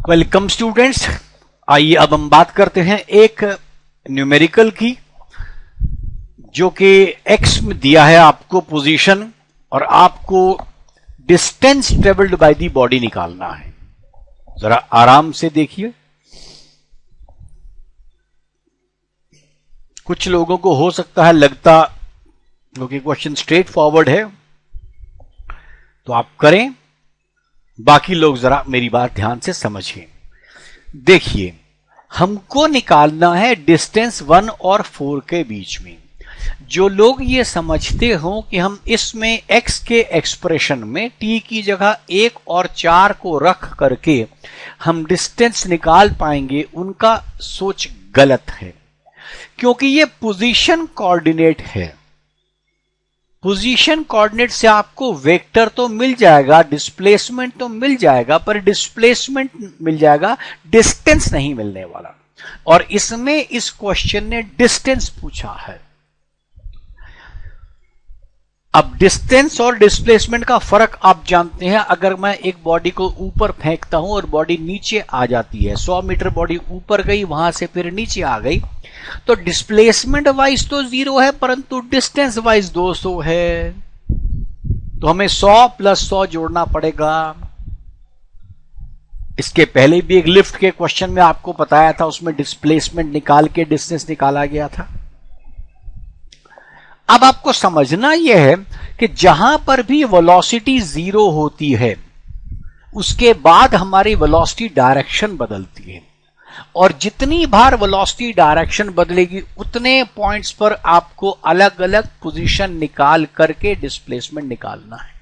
Welcome students. आइए अब हम बात करते हैं एक न्यूमेरिकल की, जो कि एक्स में दिया है आपको पोजीशन और आपको distance travelled by the body निकालना है। जरा आराम से देखिए। कुछ लोगों को हो सकता है लगता क्योंकि क्वेश्चन स्ट्रेट फॉरवर्ड है तो आप करें, बाकी लोग जरा मेरी बात ध्यान से समझिए। देखिए, हमको निकालना है डिस्टेंस 1 और 4 के बीच में। जो लोग ये समझते हो कि हम इसमें x के एक्सप्रेशन में t की जगह 1 और 4 को रख करके हम डिस्टेंस निकाल पाएंगे, उनका सोच गलत है। क्योंकि ये पोजीशन कोऑर्डिनेट है। पोजीशन कोऑर्डिनेट से आपको वेक्टर तो मिल जाएगा, डिस्प्लेसमेंट तो मिल जाएगा, पर डिस्प्लेसमेंट मिल जाएगा, डिस्टेंस नहीं मिलने वाला। और इसमें इस क्वेश्चन ने डिस्टेंस पूछा है। अब डिस्टेंस और डिस्प्लेसमेंट का फर्क आप जानते हैं। अगर मैं एक बॉडी को ऊपर फेंकता हूं और बॉडी नीचे आ जाती है, 100 मीटर बॉडी ऊपर गई, वहां से फिर नीचे आ गई, तो डिस्प्लेसमेंट वाइज तो 0 है, परंतु डिस्टेंस वाइज 200 है। तो हमें 100 प्लस 100 जोड़ना पड़ेगा। इसके पहले भी एक लिफ्ट के क्वेश्चन में आपको बताया था, उसमें डिस्प्लेसमेंट निकाल के डिस्टेंस निकाला गया था। अब आपको समझना यह है कि जहां पर भी वेलोसिटी 0 होती है, उसके बाद हमारी वेलोसिटी डायरेक्शन बदलती है। और जितनी बार वेलोसिटी डायरेक्शन बदलेगी, उतने पॉइंट्स पर आपको अलग अलग पोजीशन निकाल करके डिस्प्लेसमेंट निकालना है।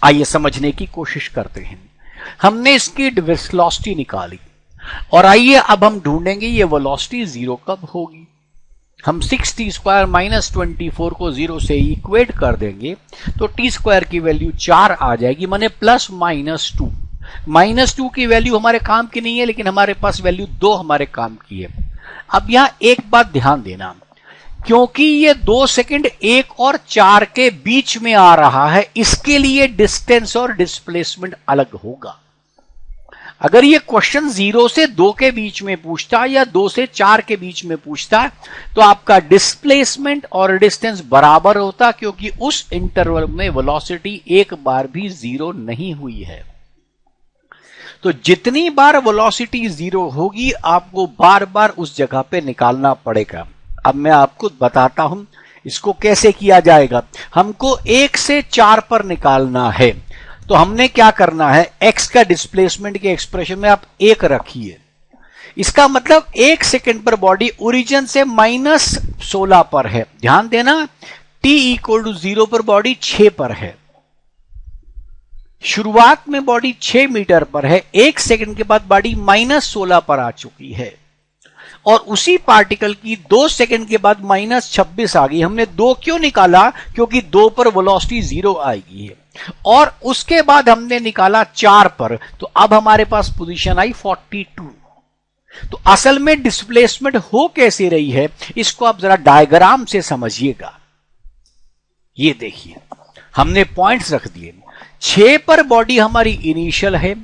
आइए समझने की कोशिश करते हैं। हमने इसकी वेलोसिटी निकाली और आइए अब हम ढूंढेंगे ये वेलोसिटी 0 कब होगी। हम 6t² माइनस 24 को 0 से इक्वेट कर देंगे तो t² की वैल्यू 4 आ जाएगी, माने प्लस माइनस 2। माइनस 2 की वैल्यू हमारे काम की नहीं है, लेकिन हमारे पास वैल्यू 2 हमारे काम की है। अब यहां एक बात ध्यान देना, क्योंकि ये 2 सेकंड 1 और 4 के बीच में आ रहा है, इसके लिए डिस्टेंस और डिस्प्लेसमेंट अलग होगा। अगर ये क्वेश्चन 0 से 2 के बीच में पूछता है या 2 से 4 के बीच में पूछता है, तो आपका डिस्प्लेसमेंट और डिस्टेंस बराबर होता, क्योंकि उस इंटरवल में वेलोसिटी एक बार भी 0 नहीं हुई है। तो जितनी बार वेलोसिटी 0 होगी, आपको बार बार उस जगह पे निकालना पड़ेगा। अब मैं आपको बताता हूं इसको कैसे किया जाएगा। हमको 1 से 4 पर निकालना है, तो हमने क्या करना है, x का डिस्प्लेसमेंट के एक्सप्रेशन में आप 1 रखिए। इसका मतलब 1 सेकंड पर बॉडी ओरिजिन से -16 पर है। ध्यान देना, t = 0 पर बॉडी 6 पर है। शुरुआत में बॉडी 6 मीटर पर है, 1 सेकंड के बाद बॉडी -16 पर आ चुकी है। और उसी पार्टिकल की 2 सेकंड के बाद -26 आ गई। हमने 2 क्यों निकाला, क्योंकि 2 पर वेलोसिटी 0 आएगी है। और उसके बाद हमने निकाला 4 पर, तो अब हमारे पास पोजीशन आई 42। तो असल में डिस्प्लेसमेंट हो कैसे रही है, इसको आप जरा डायग्राम से समझिएगा। ये देखिए, हमने पॉइंट्स रख दिए। 6 पर बॉडी हमारी इनिशियल है,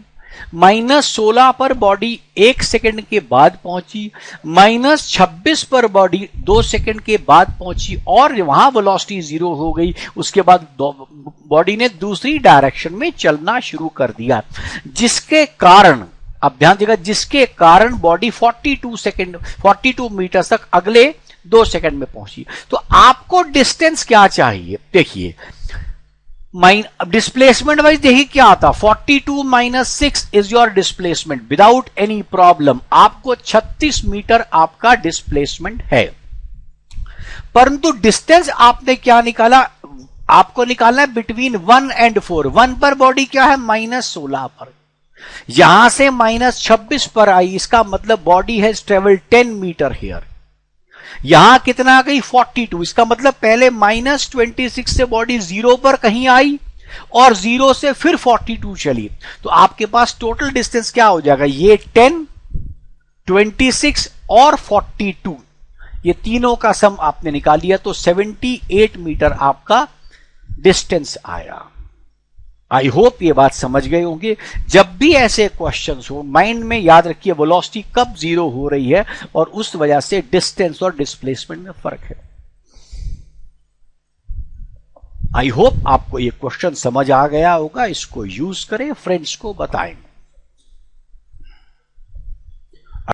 -16 पर बॉडी 1 सेकंड के बाद पहुंची, -26 पर बॉडी 2 सेकंड के बाद पहुंची और वहां वेलोसिटी 0 हो गई। उसके बाद बॉडी ने दूसरी डायरेक्शन में चलना शुरू कर दिया, जिसके कारण, अब ध्यान दीजिएगा, जिसके कारण बॉडी 42 मीटर तक अगले 2 सेकंड में पहुंची। तो आपको डिस्टेंस क्या चाहिए, देखिए डिस्प्लेसमेंट वाइज देखिए क्या आता, 42 minus 6 is your displacement without any problem. आपको 36 मीटर आपका डिस्प्लेसमेंट है। परंतु डिस्टेंस आपने क्या निकाला, आपको निकालना है बिटवीन 1 एंड 4। 1 पर बॉडी क्या है, -16 पर, यहां से -26 पर आई। इसका मतलब body has travelled 10 metre here. यहां कितना आ गई, 42। इसका मतलब पहले -26 से बॉडी 0 पर कहीं आई और 0 से फिर 42 चली। तो आपके पास टोटल डिस्टेंस क्या हो जाएगा, ये 10, 26 और 42, ये तीनों का सम आपने निकाल लिया, तो 78 मीटर आपका डिस्टेंस आया। आई होप ये बात समझ गए होंगे। जब भी ऐसे क्वेश्चंस हो माइंड में याद रखिए वेलोसिटी कब जीरो हो रही है और उस वजह से डिस्टेंस और डिस्प्लेसमेंट में फर्क है। आई होप आपको ये क्वेश्चन समझ आ गया होगा। इसको यूज करें, फ्रेंड्स को बताएं।